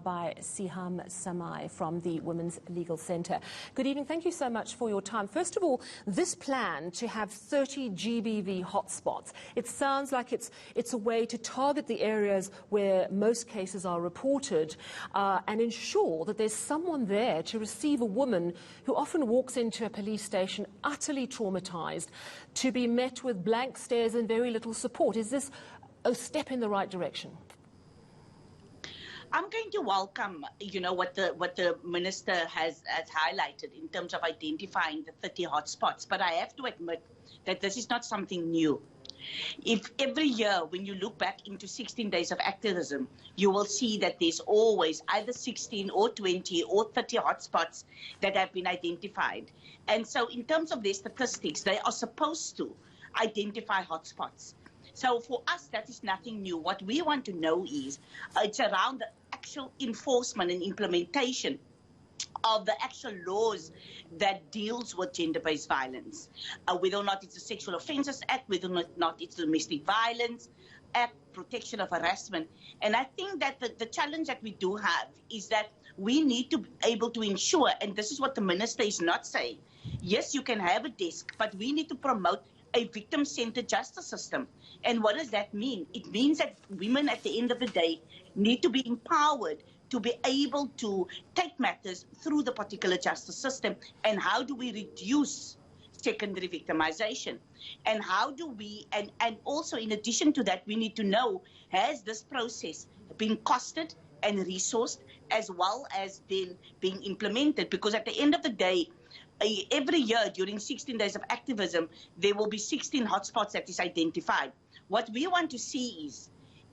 by Seehaam Samaai from the Women's Legal Centre. Good evening. Thank you so much for your time. First of all, this plan to have 30 GBV hotspots, it sounds like it's a way to target the areas where most cases are reported and ensure that there's someone there to receive a woman who often walks into a police station utterly traumatised, to be met with blank stares and very little support. Is this a step in the right direction? I'm going to welcome, what the minister has highlighted in terms of identifying the 30 hotspots. But I have to admit that this is not something new. If every year, when you look back into 16 days of activism, you will see that there's always either 16 or 20 or 30 hotspots that have been identified. And so in terms of their statistics, they are supposed to identify hotspots. So for us, that is nothing new. What we want to know is it's around the actual enforcement and implementation of the actual laws that deals with gender-based violence, whether or not it's the Sexual Offences Act, whether or not it's the Domestic Violence Act, protection of harassment. And I think that the challenge that we do have is that we need to be able to ensure, and this is what the minister is not saying, yes, you can have a desk, but we need to promote a victim-centered justice system. And what does that mean? It means that women at the end of the day need to be empowered to be able to take matters through the particular justice system. And how do we reduce secondary victimization? And how do we, and also in addition to that, we need to know, has this process been costed and resourced as well as then being implemented? Because at the end of the day, every year during 16 days of activism, there will be 16 hotspots that is identified. What we want to see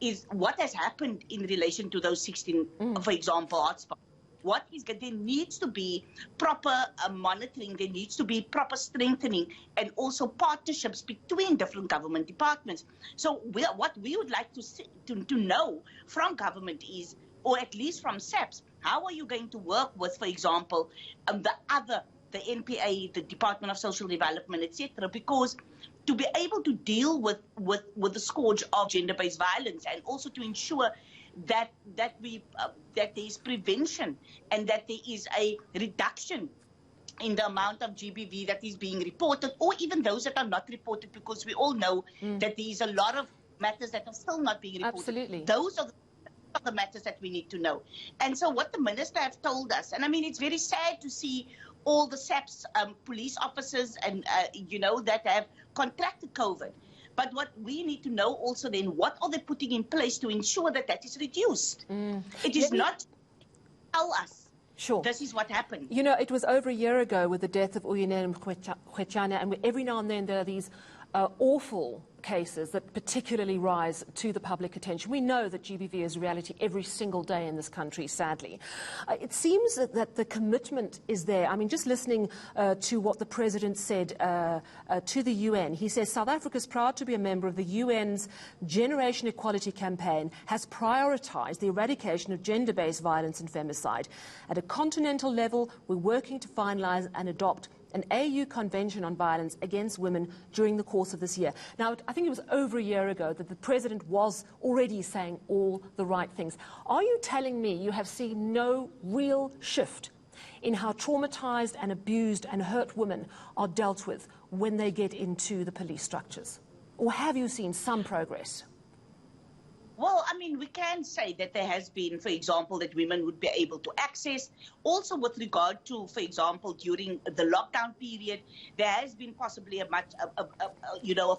is what has happened in relation to those 16, for example, hotspots. There needs to be proper monitoring, there needs to be proper strengthening, and also partnerships between different government departments. So what we would like to know from government is, or at least from SAPS, how are you going to work with, for example, the NPA, the Department of Social Development, etc., because to be able to deal with the scourge of gender-based violence, and also to ensure that there is prevention and that there is a reduction in the amount of GBV that is being reported, or even those that are not reported, because we all know that there is a lot of matters that are still not being reported. Absolutely. Those are the matters that we need to know. And so what the minister has told us, and I mean, it's very sad to see all the SAPS police officers and, that have contracted COVID. But what we need to know also then, what are they putting in place to ensure that that is reduced? It is not tell us. Sure. This is what happened. It was over a year ago with the death of Uyinene Mrwetyana, and every now and then there are these awful cases that particularly rise to the public attention. We know that GBV is reality every single day in this country, sadly. It seems that the commitment is there. I mean, just listening to what the President said to the UN, he says, South Africa is proud to be a member of the UN's Generation Equality Campaign, has prioritised the eradication of gender-based violence and femicide. At a continental level, we're working to finalise and adopt an AU Convention on Violence Against Women during the course of this year. Now, I think it was over a year ago that the President was already saying all the right things. Are you telling me you have seen no real shift in how traumatised and abused and hurt women are dealt with when they get into the police structures? Or have you seen some progress? Well, I mean, we can say that there has been, for example, that women would be able to access. Also with regard to, for example, during the lockdown period, there has been possibly a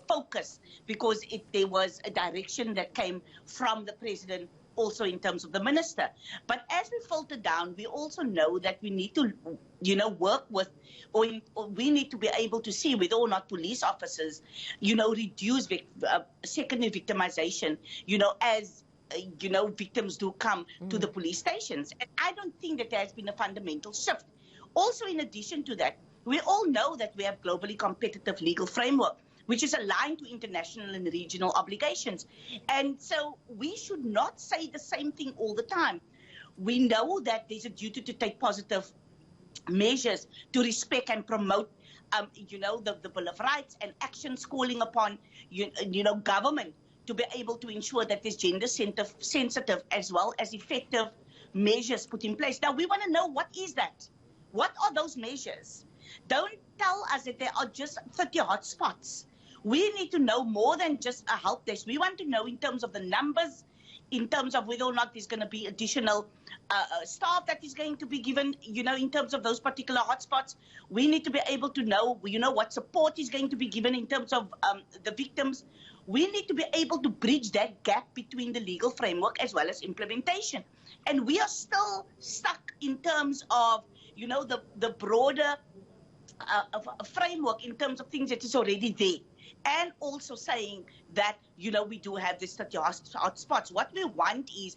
focus, because there was a direction that came from the President, also in terms of the minister. But as we filter down, we also know that we need to, work with, or we need to be able to see whether or not police officers, reduce secondary victimization, as, victims do come to the police stations. And I don't think that there has been a fundamental shift. Also, in addition to that, we all know that we have globally competitive legal framework, which is aligned to international and regional obligations. And so we should not say the same thing all the time. We know that there's a duty to take positive measures to respect and promote, the Bill of Rights, and actions calling upon, government to be able to ensure that there's gender sensitive as well as effective measures put in place. Now, we want to know, what is that? What are those measures? Don't tell us that there are just 30 hotspots. We need to know more than just a help desk. We want to know in terms of the numbers, in terms of whether or not there's going to be additional staff that is going to be given, in terms of those particular hotspots. We need to be able to know, what support is going to be given in terms of the victims. We need to be able to bridge that gap between the legal framework as well as implementation. And we are still stuck in terms of, the broader framework in terms of things that is already there. And also saying that, we do have this 30 hotspots. What we want is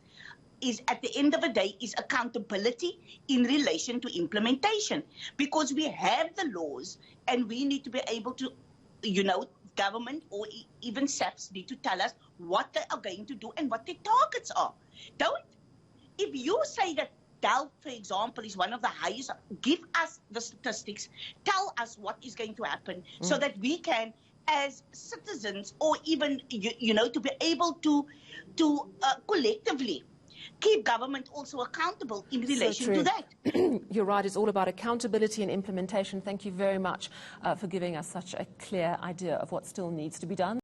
at the end of the day is accountability in relation to implementation, because we have the laws and we need to be able to, government or even SAPs need to tell us what they are going to do and what their targets are. If you say that Delft, for example, is one of the highest, give us the statistics, tell us what is going to happen so that we can, as citizens, or even, to be able to collectively keep government also accountable in relation to that. You're right, it's all about accountability and implementation. Thank you very much for giving us such a clear idea of what still needs to be done.